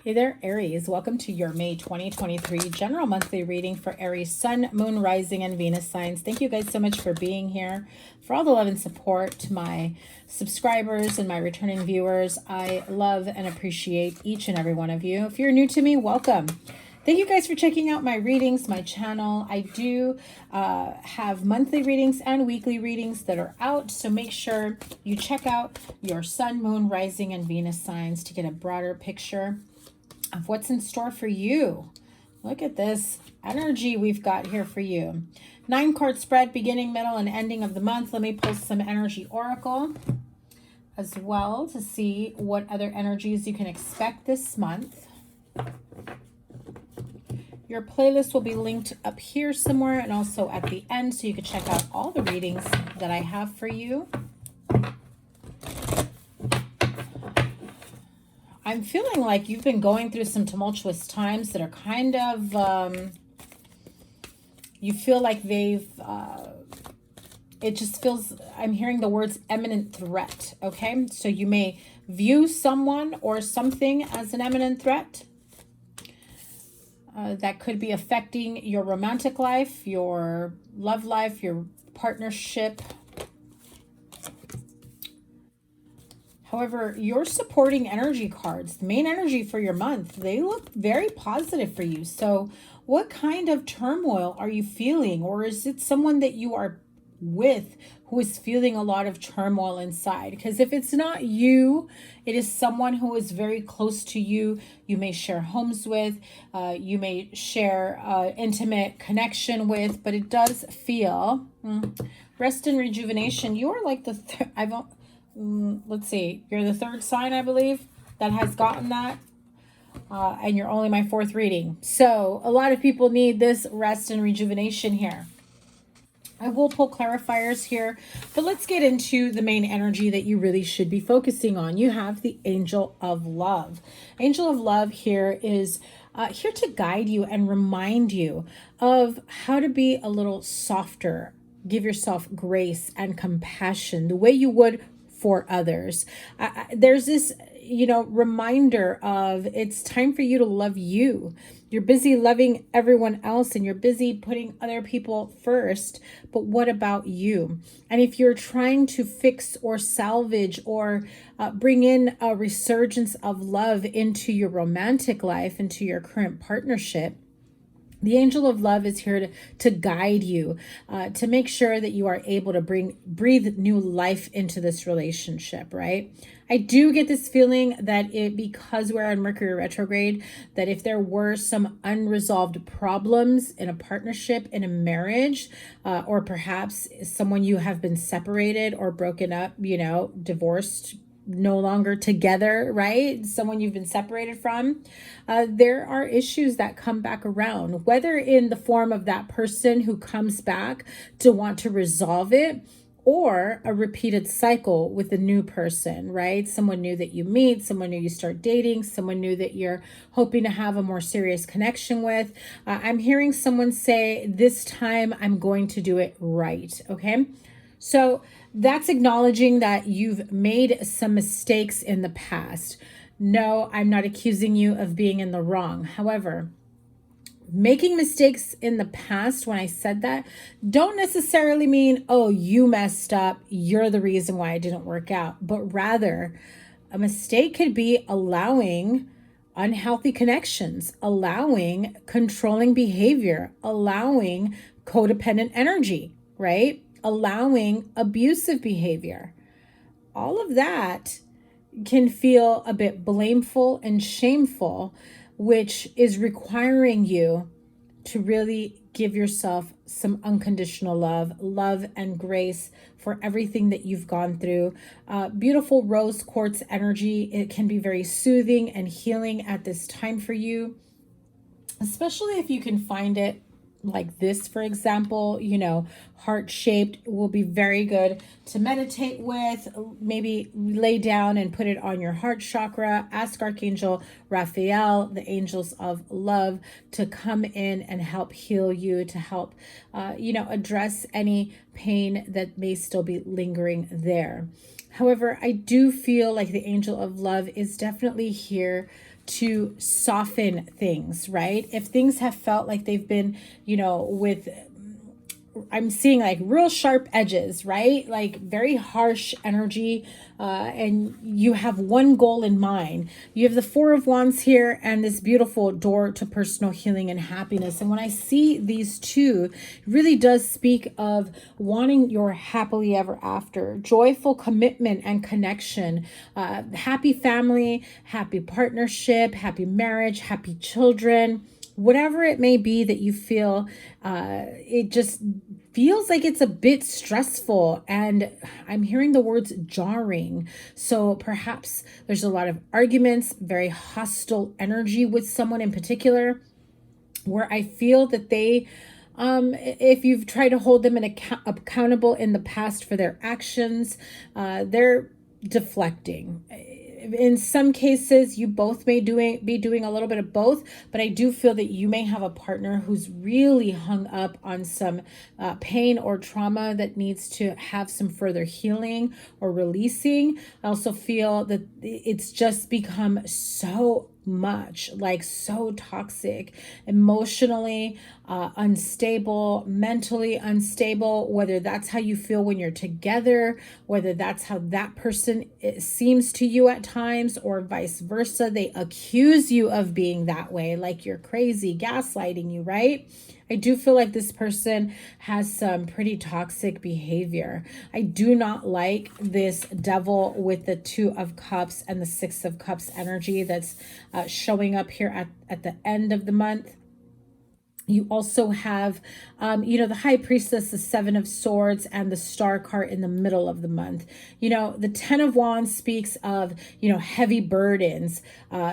Hey there, Aries. Welcome to your May 2023 general monthly reading for Aries, Sun, Moon, Rising, and Venus signs. Thank you guys so much for being here, for all the love and support to my subscribers and my returning viewers. I love and appreciate each and every one of you. If you're new to me, welcome. Thank you guys for checking out my readings, my channel. I do have monthly readings and weekly readings that are out, so make sure you check out your Sun, Moon, Rising, and Venus signs to get a broader picture of what's in store for you. Look at this energy we've got here for you. 9-card spread, beginning, middle, and ending of the month. Let me pull some energy oracle as well to see what other energies you can expect this month. Your playlist will be linked up here somewhere and also at the end, so you can check out all the readings that I have for you. I'm feeling like you've been going through some tumultuous times that are kind of, you feel like they've, it just feels, I'm hearing the words imminent threat, okay? So you may view someone or something as an imminent threat. That could be affecting your romantic life, your love life, your partnership. However, your supporting energy cards, the main energy for your month, they look very positive for you. So what kind of turmoil are you feeling? Or is it someone that you are with who is feeling a lot of turmoil inside? Because if it's not you, it is someone who is very close to you. You may share homes with, you may share intimate connection with, but it does feel rest and rejuvenation. You are like the let's see, you're the third sign, I believe, that has gotten that. And you're only my fourth reading. So a lot of people need this rest and rejuvenation here. I will pull clarifiers here, but let's get into the main energy that you really should be focusing on. You have the Angel of Love. Angel of Love here is here to guide you and remind you of how to be a little softer. Give yourself grace and compassion the way you would for others. There's this, reminder of it's time for you to love you. You're busy loving everyone else and you're busy putting other people first. But what about you? And if you're trying to fix or salvage or bring in a resurgence of love into your romantic life, into your current partnership, the Angel of Love is here to guide you, to make sure that you are able to breathe new life into this relationship, right? I do get this feeling that because we're on Mercury retrograde, that if there were some unresolved problems in a partnership, in a marriage, or perhaps someone you have been separated or broken up, divorced, no longer together, right? Someone you've been separated from, there are issues that come back around, whether in the form of that person who comes back to want to resolve it, or a repeated cycle with a new person, right? Someone new that you meet, someone new you start dating, someone new that you're hoping to have a more serious connection with. I'm hearing someone say, this time I'm going to do it right, okay? So that's acknowledging that you've made some mistakes in the past. No, I'm not accusing you of being in the wrong. However, making mistakes in the past, when I said that, don't necessarily mean, oh, you messed up, you're the reason why it didn't work out. But rather, a mistake could be allowing unhealthy connections, allowing controlling behavior, allowing codependent energy, right? Allowing abusive behavior. All of that can feel a bit blameful and shameful, which is requiring you to really give yourself some unconditional love and grace for everything that you've gone through. Beautiful rose quartz energy. It can be very soothing and healing at this time for you, especially if you can find it like this, for example, heart-shaped will be very good to meditate with. Maybe lay down and put it on your heart chakra. Ask Archangel Raphael, the angels of love, to come in and help heal you, to help, address any pain that may still be lingering there. However, I do feel like the angel of love is definitely here to soften things, right? If things have felt like they've been, with I'm seeing like real sharp edges, right? Like very harsh energy. And you have one goal in mind. You have the Four of Wands here and this beautiful door to personal healing and happiness. And when I see these two, it really does speak of wanting your happily ever after, joyful commitment and connection, happy family, happy partnership, happy marriage, happy children. Whatever it may be that you feel, it just feels like it's a bit stressful, and I'm hearing the words jarring. So perhaps there's a lot of arguments, very hostile energy with someone in particular, where I feel that they, if you've tried to hold them accountable in the past for their actions, they're deflecting. In some cases, you both may be doing a little bit of both, but I do feel that you may have a partner who's really hung up on some pain or trauma that needs to have some further healing or releasing. I also feel that it's just become so much, like so toxic, emotionally unstable, mentally unstable, whether that's how you feel when you're together, whether that's how that person seems to you at times, or vice versa. They accuse you of being that way, like you're crazy, gaslighting you, right? I do feel like this person has some pretty toxic behavior. I do not like this devil with the Two of Cups and the Six of Cups energy that's showing up here at the end of the month. You also have, the High Priestess, the Seven of Swords, and the Star card in the middle of the month. The Ten of Wands speaks of, heavy burdens,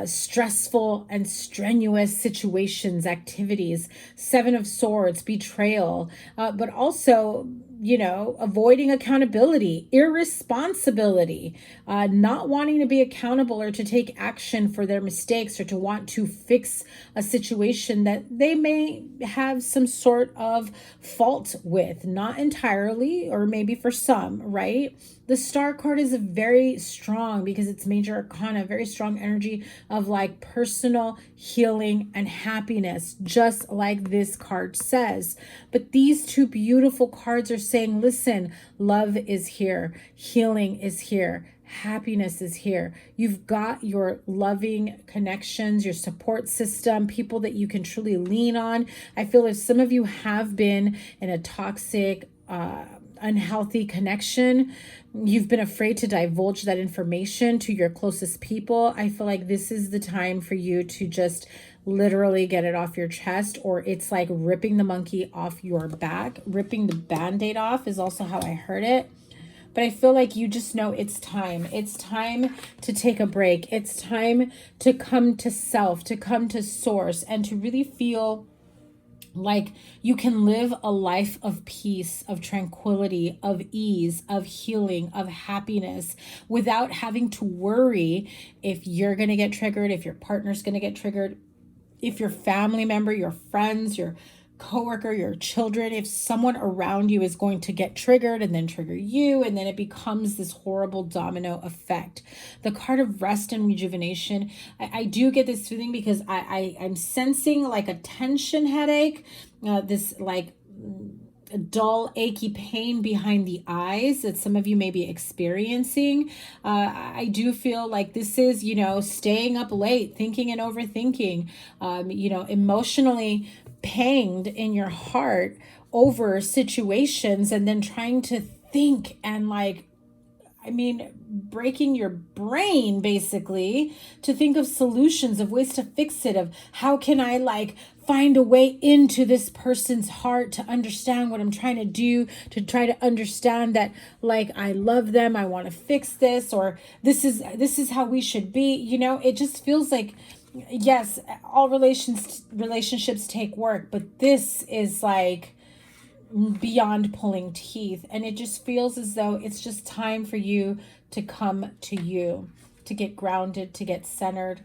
stressful and strenuous situations, activities. Seven of Swords, betrayal, but also, avoiding accountability, irresponsibility, not wanting to be accountable or to take action for their mistakes, or to want to fix a situation that they may have some sort of fault with, not entirely, or maybe for some, right? The Star card is a very strong, because it's major arcana, very strong energy of like personal healing and happiness, just like this card says. But these two beautiful cards are saying, listen, love is here, healing is here, happiness is here. You've got your loving connections, your support system, people that you can truly lean on. I feel if some of you have been in a toxic, unhealthy connection, you've been afraid to divulge that information to your closest people, I feel like this is the time for you to just literally get it off your chest, or it's like ripping the monkey off your back. Ripping the band-aid off is also how I heard it. But I feel like you just know it's time. It's time to take a break. It's time to come to self, to come to source, and to really feel like you can live a life of peace, of tranquility, of ease, of healing, of happiness, without having to worry if you're going to get triggered, if your partner's going to get triggered, if your family member, your friends, your coworker, your children, if someone around you is going to get triggered and then trigger you, and then it becomes this horrible domino effect. The card of rest and rejuvenation, I do get this feeling because I'm sensing like a tension headache, this like dull, achy pain behind the eyes that some of you may be experiencing. I do feel like this is, staying up late, thinking and overthinking, emotionally panged in your heart over situations, and then trying to think and breaking your brain basically to think of solutions, of ways to fix it, of how can I find a way into this person's heart to understand what I'm trying to do, to try to understand that I love them, I want to fix this, or this is how we should be. It just feels like, yes, all relationships take work, but this is beyond pulling teeth. And it just feels as though it's just time for you to come to you, to get grounded, to get centered.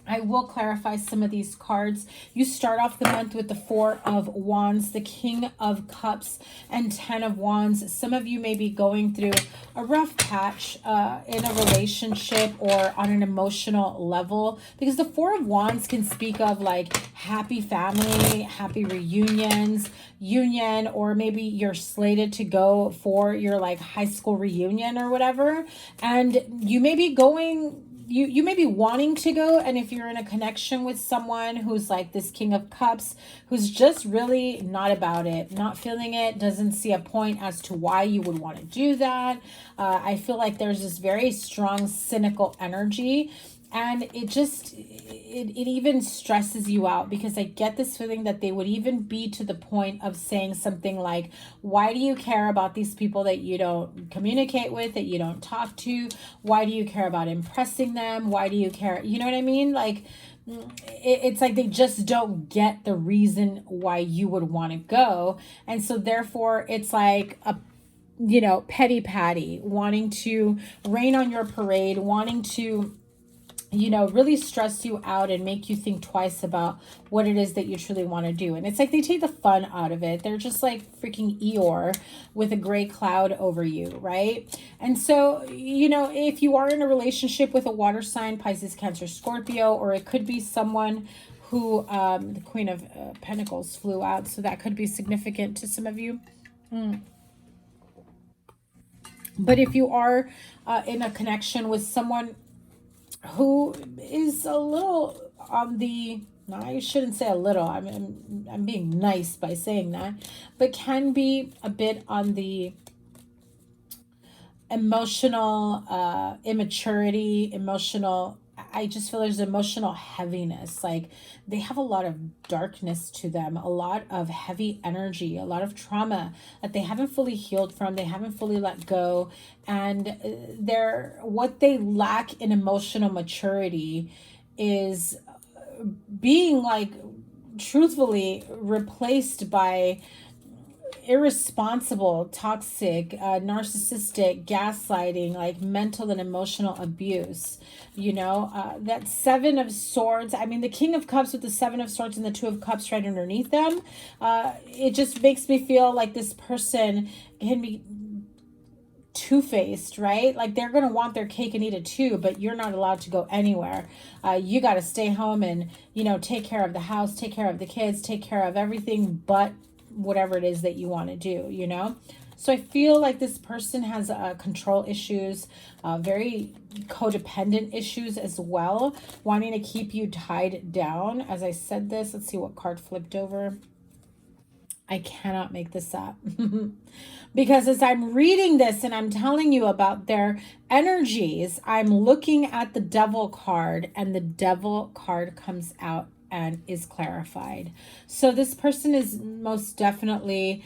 I will clarify some of these cards. You start off the month with the Four of Wands, the King of Cups, and Ten of Wands. Some of you may be going through a rough patch in a relationship or on an emotional level, because the Four of Wands can speak of like happy family, happy reunions, union, or maybe you're slated to go for your like high school reunion or whatever, and you may be going, you may be wanting to go, and if you're in a connection with someone who's like this King of Cups, who's just really not about it, not feeling it, doesn't see a point as to why you would want to do that. I feel like there's this very strong cynical energy, and it even stresses you out, because I get this feeling that they would even be to the point of saying something like, why do you care about these people that you don't communicate with, that you don't talk to? Why do you care about impressing them? Why do you care? You know what I mean? Like, it's like they just don't get the reason why you would want to go. And so therefore it's like a, you know, petty patty, wanting to rain on your parade, wanting to, you know, really stress you out and make you think twice about what it is that you truly want to do. And it's like they take the fun out of it. They're just like freaking Eeyore with a gray cloud over you, right? And so, you know, if you are in a relationship with a water sign, Pisces, Cancer, Scorpio, or it could be someone who, the Queen of Pentacles flew out, so that could be significant to some of you. But if you are in a connection with someone who is a little on the, no, I shouldn't say a little, I'm being nice by saying that, but can be a bit on the emotional immaturity, emotional, I just feel there's emotional heaviness. Like they have a lot of darkness to them, a lot of heavy energy, a lot of trauma that they haven't fully healed from, they haven't fully let go. And they're, what they lack in emotional maturity is being like truthfully replaced by irresponsible, toxic, narcissistic, gaslighting, like mental and emotional abuse. You know, that Seven of Swords, I mean, the King of Cups with the Seven of Swords and the Two of Cups right underneath them, it just makes me feel like this person can be two-faced, right? Like they're going to want their cake and eat it too, but you're not allowed to go anywhere. You got to stay home and, you know, take care of the house, take care of the kids, take care of everything but whatever it is that you want to do, you know? So I feel like this person has control issues, very codependent issues as well, wanting to keep you tied down. As I said this, let's see what card flipped over. I cannot make this up. Because as I'm reading this and I'm telling you about their energies, I'm looking at the Devil card, and the Devil card comes out and is clarified. So this person is most definitely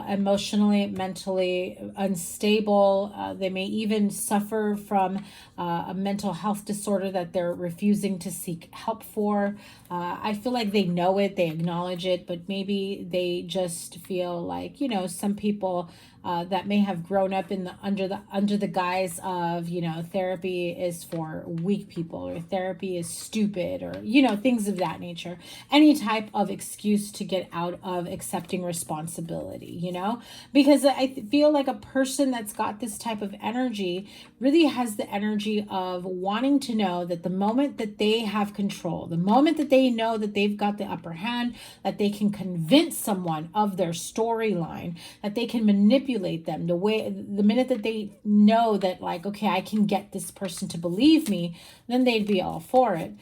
emotionally, mentally unstable. They may even suffer from a mental health disorder that they're refusing to seek help for. I feel like they know it, they acknowledge it, but maybe they just feel like, you know, some people that may have grown up in the under the guise of, you know, therapy is for weak people, or therapy is stupid, or, you know, things of that nature. Any type of excuse to get out of accepting responsibility, you know, because I feel like a person that's got this type of energy really has the energy of wanting to know that the moment that they have control, the moment that they know that they've got the upper hand, that they can convince someone of their storyline, that they can manipulate them, the minute that they know that, like, okay, I can get this person to believe me, then they'd be all for it.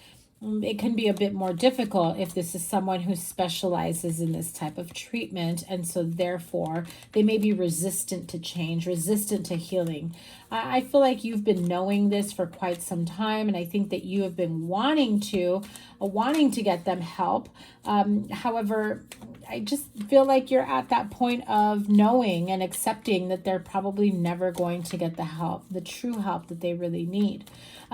It can be a bit more difficult if this is someone who specializes in this type of treatment, and so therefore they may be resistant to change, resistant to healing. I feel like you've been knowing this for quite some time, and I think that you have been wanting to get them help. However, I just feel like you're at that point of knowing and accepting that they're probably never going to get the help, the true help that they really need.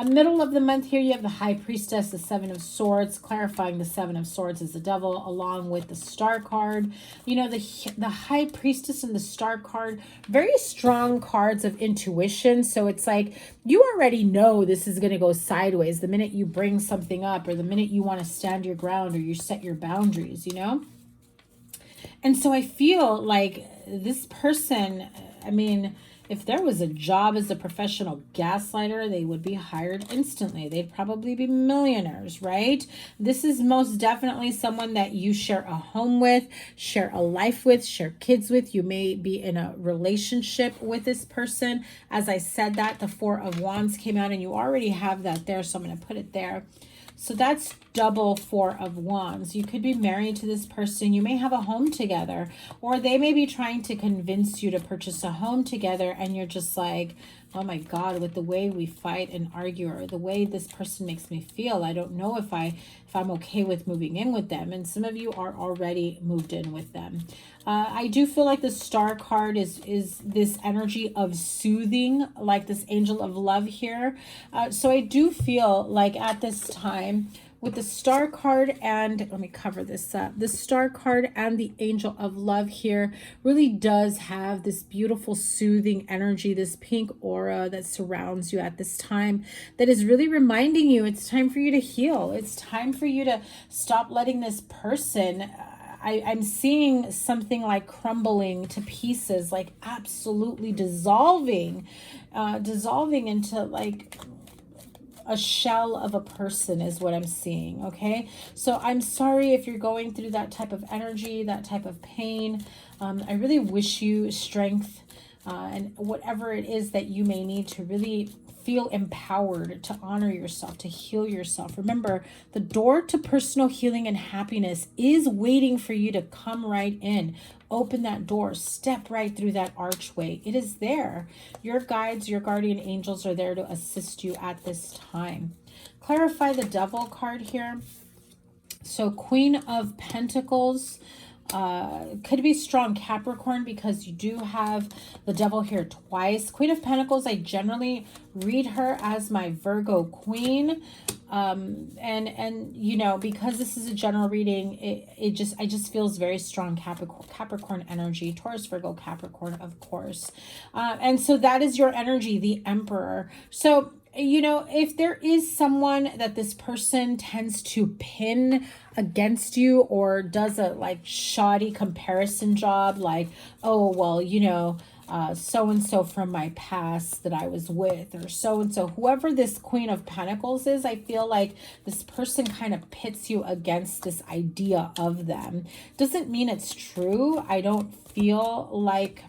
Middle of the month here, you have the High Priestess, the Seven of Swords, clarifying the Seven of Swords is the devil, along with the Star card. You know, the High Priestess and the Star card, very strong cards of intuition. So it's like you already know this is going to go sideways the minute you bring something up, or the minute you want to stand your ground, or you set your boundaries, you know? And so I feel like this person, I mean, if there was a job as a professional gaslighter, they would be hired instantly. They'd probably be millionaires, right? This is most definitely someone that you share a home with, share a life with, share kids with. You may be in a relationship with this person. As I said that, the Four of Wands came out and you already have that there, so I'm going to put it there. So that's double Four of Wands. You could be married to this person. You may have a home together, or they may be trying to convince you to purchase a home together, and you're just like, oh my God, with the way we fight and argue, or the way this person makes me feel, I don't know if I'm okay with moving in with them. And some of you are already moved in with them. I do feel like the Star card is this energy of soothing, like this Angel of Love here. So I do feel like at this time, with the Star card and, let me cover this up, the Star card and the Angel of Love here really does have this beautiful soothing energy, this pink aura that surrounds you at this time, that is really reminding you it's time for you to heal. It's time for you to stop letting this person, I'm seeing something like crumbling to pieces, like absolutely dissolving into like a shell of a person is what I'm seeing, okay? So I'm sorry if you're going through that type of energy, that type of pain. I really wish you strength and whatever it is that you may need to really feel empowered to honor yourself, to heal yourself. Remember, the door to personal healing and happiness is waiting for you to come right in. Open that door, step right through that archway. It is there. Your guides, your guardian angels are there to assist you at this time. Clarify the Devil card here. So Queen of Pentacles, could be strong Capricorn, because you do have the Devil here twice. Queen of Pentacles, I generally read her as my Virgo queen. And you know, because this is a general reading, it just feels very strong Capricorn energy, Taurus, Virgo, Capricorn, of course. And so that is your energy, the Emperor. So, you know, if there is someone that this person tends to pin against you, or does a like shoddy comparison job, like, oh, well, you know, so-and-so from my past that I was with, or so-and-so, whoever this Queen of Pentacles is, I feel like this person kind of pits you against this idea of them. Doesn't mean it's true. I don't feel like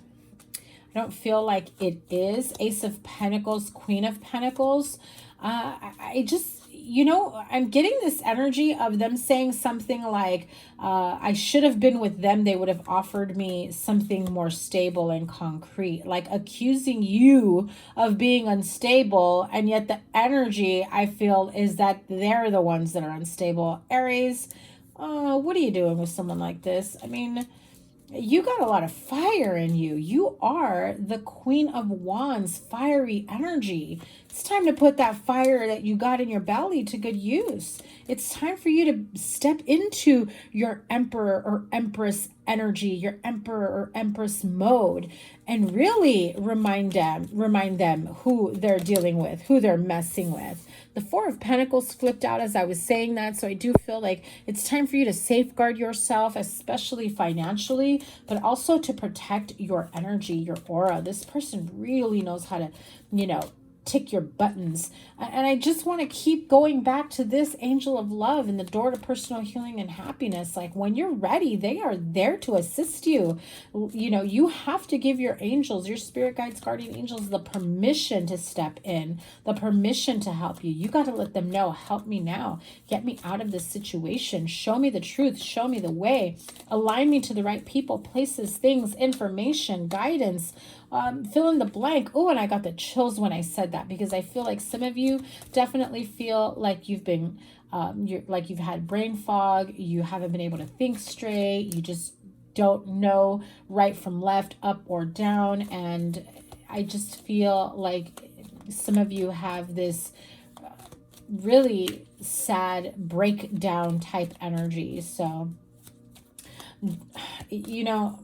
it is. Ace of Pentacles, Queen of Pentacles. I just, you know, I'm getting this energy of them saying something like, I should have been with them. They would have offered me something more stable and concrete, like accusing you of being unstable. And yet the energy I feel is that they're the ones that are unstable. Aries, what are you doing with someone like this? I mean, you got a lot of fire in you. You are the Queen of Wands, fiery energy. It's time to put that fire that you got in your belly to good use. It's time for you to step into your Emperor or Empress energy, your Emperor or Empress mode, and really remind them who they're dealing with, who they're messing with. The Four of Pentacles flipped out as I was saying that, so I do feel like it's time for you to safeguard yourself, especially financially, but also to protect your energy, your aura. This person really knows how to, you know, tick your buttons. And I just want to keep going back to this Angel of Love and the door to personal healing and happiness. Like, when you're ready, they are there to assist you. You know, you have to give your angels, your spirit guides, guardian angels, the permission to step in, the permission to help you. You got to let them know, help me now, get me out of this situation, show me the truth, show me the way, align me to the right people, places, things, information, guidance, fill in the blank. Oh, and I got the chills when I said that, because I feel like some of you definitely feel like you've been, you've had brain fog. You haven't been able to think straight. You just don't know right from left, up or down. And I just feel like some of you have this really sad breakdown type energy. So, you know,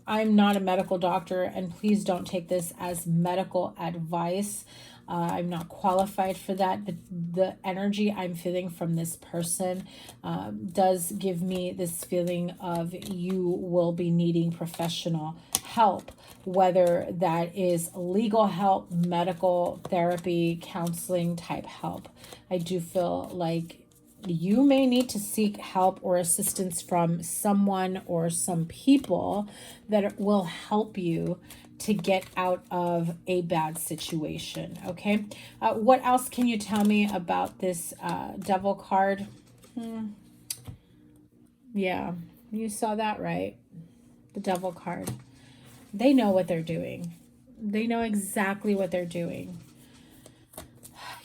I'm not a medical doctor, and please don't take this as medical advice. I'm not qualified for that, but the energy I'm feeling from this person does give me this feeling of you will be needing professional help, whether that is legal help, medical therapy, counseling type help. I do feel like you may need to seek help or assistance from someone or some people that will help you to get out of a bad situation. Okay. What else can you tell me about this Devil card? Yeah, you saw that, right? The Devil card. They know what they're doing. They know exactly what they're doing.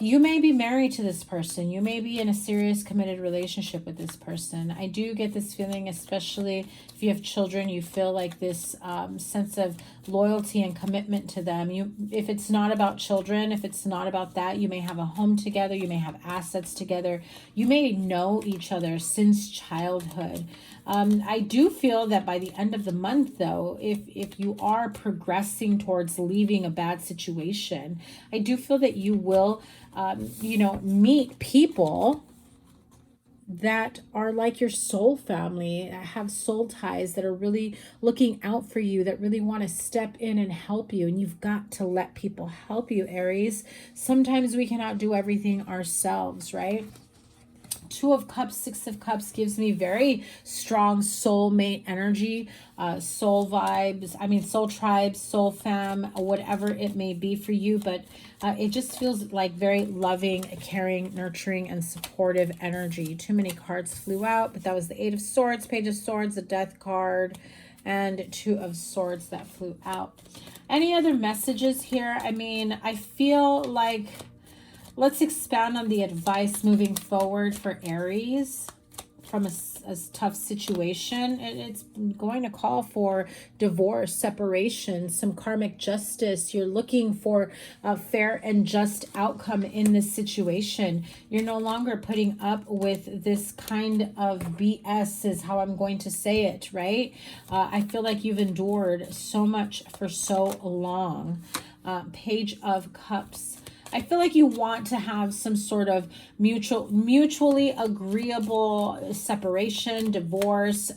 You may be married to this person. You may be in a serious committed relationship with this person. I do get this feeling, especially if you have children, you feel like this sense of loyalty and commitment to them. If it's not about children, if it's not about that, you may have a home together. You may have assets together. You may know each other since childhood. I do feel that by the end of the month, though, if you are progressing towards leaving a bad situation, I do feel that you will, meet people that are like your soul family, have soul ties, that are really looking out for you, that really want to step in and help you. And you've got to let people help you, Aries. Sometimes we cannot do everything ourselves, right? Two of Cups, Six of Cups gives me very strong soulmate energy, soul vibes. I mean, soul tribes, soul fam, whatever it may be for you. But it just feels like very loving, caring, nurturing, and supportive energy. Too many cards flew out, but that was the Eight of Swords, Page of Swords, the Death card, and Two of Swords that flew out. Any other messages here? I mean, I feel like... let's expound on the advice moving forward for Aries from a tough situation. It's going to call for divorce, separation, some karmic justice. You're looking for a fair and just outcome in this situation. You're no longer putting up with this kind of BS, is how I'm going to say it, right? I feel like you've endured so much for so long. Page of Cups. I feel like you want to have some sort of mutually agreeable separation, divorce,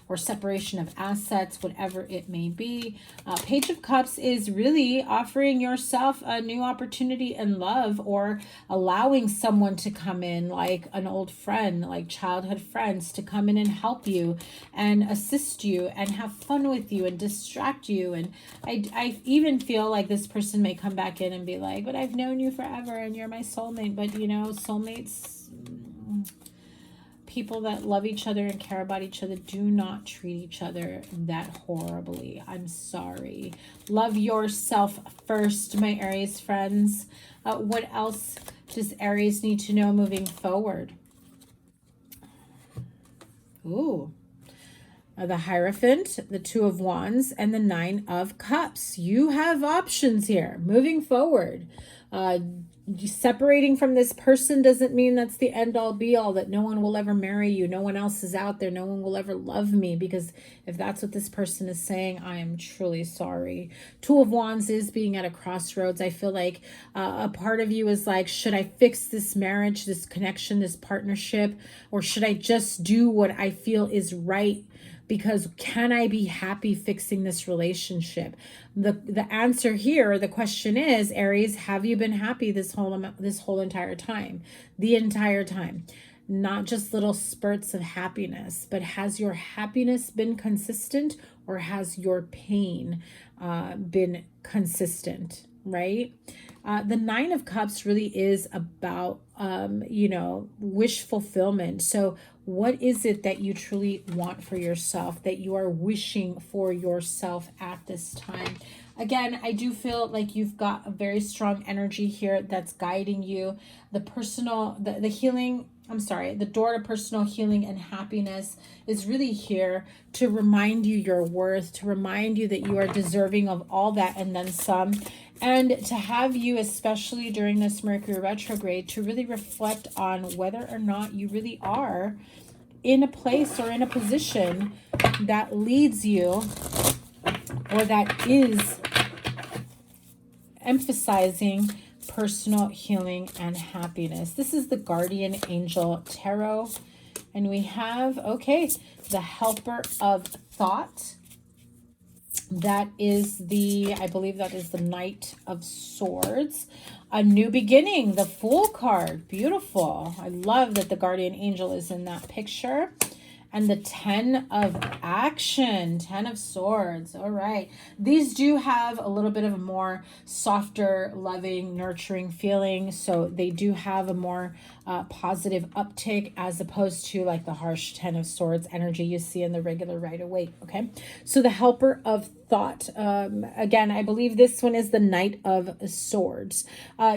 or separation of assets, whatever it may be. Page of Cups is really offering yourself a new opportunity in love, or allowing someone to come in, like an old friend, like childhood friends, to come in and help you and assist you and have fun with you and distract you. And I even feel like this person may come back in and be like, but I've known you forever and you're my soulmate. But you know, soulmates, people that love each other and care about each other, do not treat each other that horribly. I'm sorry. Love yourself first, my Aries friends. What else does Aries need to know moving forward? Ooh. The Hierophant, the Two of Wands, and the Nine of Cups. You have options here moving forward. Separating from this person doesn't mean that's the end all be all, that no one will ever marry you, no one else is out there, no one will ever love me, because if that's what this person is saying, I am truly sorry. Two of Wands is being at a crossroads. I feel like a part of you is like, should I fix this marriage, this connection, this partnership, or should I just do what I feel is right? Because can I be happy fixing this relationship? The answer here, the question is, Aries, have you been happy this whole entire time? The entire time. Not just little spurts of happiness, but has your happiness been consistent, or has your pain been consistent, right? The Nine of Cups really is about, wish fulfillment. So What is it that you truly want for yourself, that you are wishing for yourself at this time? Again, I do feel like you've got a very strong energy here that's guiding you. The personal, the healing, I'm sorry, the door to personal healing and happiness is really here to remind you your worth, to remind you that you are deserving of all that and then some. And to have you, especially during this Mercury retrograde, to really reflect on whether or not you really are in a place or in a position that leads you or that is emphasizing personal healing and happiness. This is the Guardian Angel Tarot. And we have, okay, the Helper of Thought. That is the, I believe that is the Knight of Swords. A new beginning, the Fool card. Beautiful. I love that the Guardian Angel is in that picture. And the 10 of Action, 10 of Swords. All right. These do have a little bit of a more softer, loving, nurturing feeling. So they do have a more positive uptick as opposed to like the harsh 10 of Swords energy you see in the regular Rider-Waite. Okay. So the Helper of Thought. Again, I believe this one is the Knight of Swords.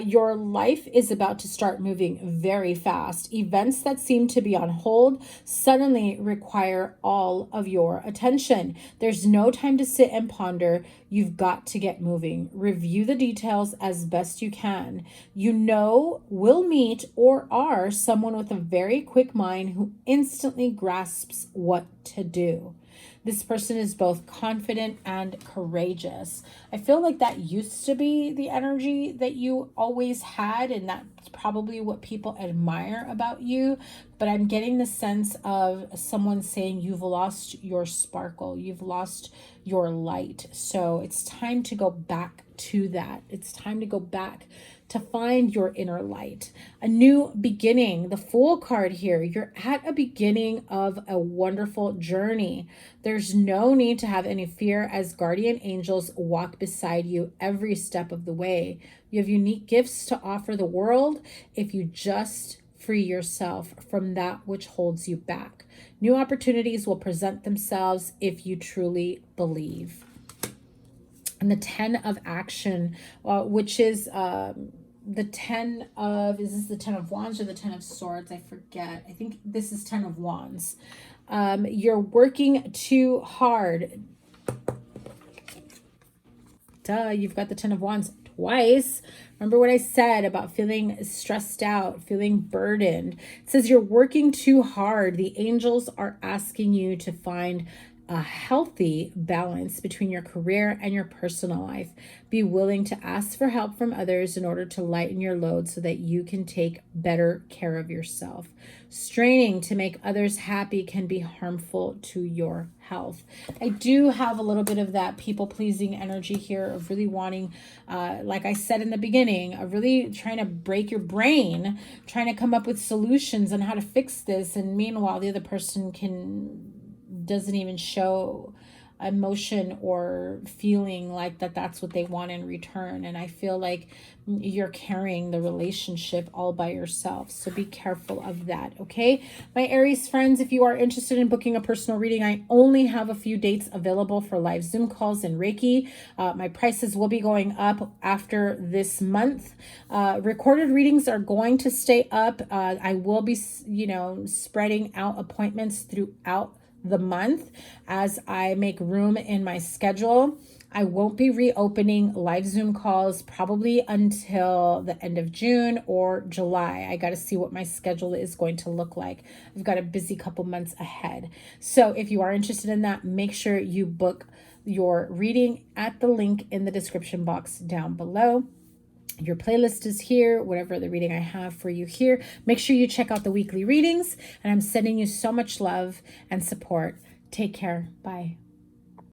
Your life is about to start moving very fast. Events that seem to be on hold suddenly require all of your attention. There's no time to sit and ponder. You've got to get moving. Review the details as best you can. You know, will meet or are someone with a very quick mind who instantly grasps what to do. This person is both confident and courageous. I feel like that used to be the energy that you always had, and that's probably what people admire about you. But I'm getting the sense of someone saying you've lost your sparkle, you've lost your light. So it's time to go back to that. It's time to go back to find your inner light. A new beginning, the Fool card here. You're at a beginning of a wonderful journey. There's no need to have any fear as guardian angels walk beside you every step of the way. You have unique gifts to offer the world if you just free yourself from that which holds you back. New opportunities will present themselves if you truly believe. And the 10 of Action, which is the 10 of, is this the 10 of Wands or the 10 of Swords? I forget. I think this is 10 of Wands. You're working too hard. Duh, you've got the 10 of Wands twice. Remember what I said about feeling stressed out, feeling burdened. It says you're working too hard. The angels are asking you to find a healthy balance between your career and your personal life. Be willing to ask for help from others in order to lighten your load so that you can take better care of yourself. Straining to make others happy can be harmful to your health. I do have a little bit of that people-pleasing energy here of really wanting, like I said in the beginning, of really trying to break your brain, trying to come up with solutions on how to fix this. And meanwhile, the other person doesn't even show emotion or feeling like that's what they want in return. And I feel like you're carrying the relationship all by yourself. So be careful of that, okay? My Aries friends, if you are interested in booking a personal reading, I only have a few dates available for live Zoom calls and Reiki. My prices will be going up after this month. Recorded readings are going to stay up. I will be, spreading out appointments throughout the month as I make room in my schedule. I won't be reopening live Zoom calls probably until the end of June or July. I got to see what my schedule is going to look like. I've got a busy couple months ahead. So if you are interested in that, make sure you book your reading at the link in the description box down below. Your playlist is here, whatever the reading I have for you here. Make sure you check out the weekly readings, and I'm sending you so much love and support. Take care. Bye.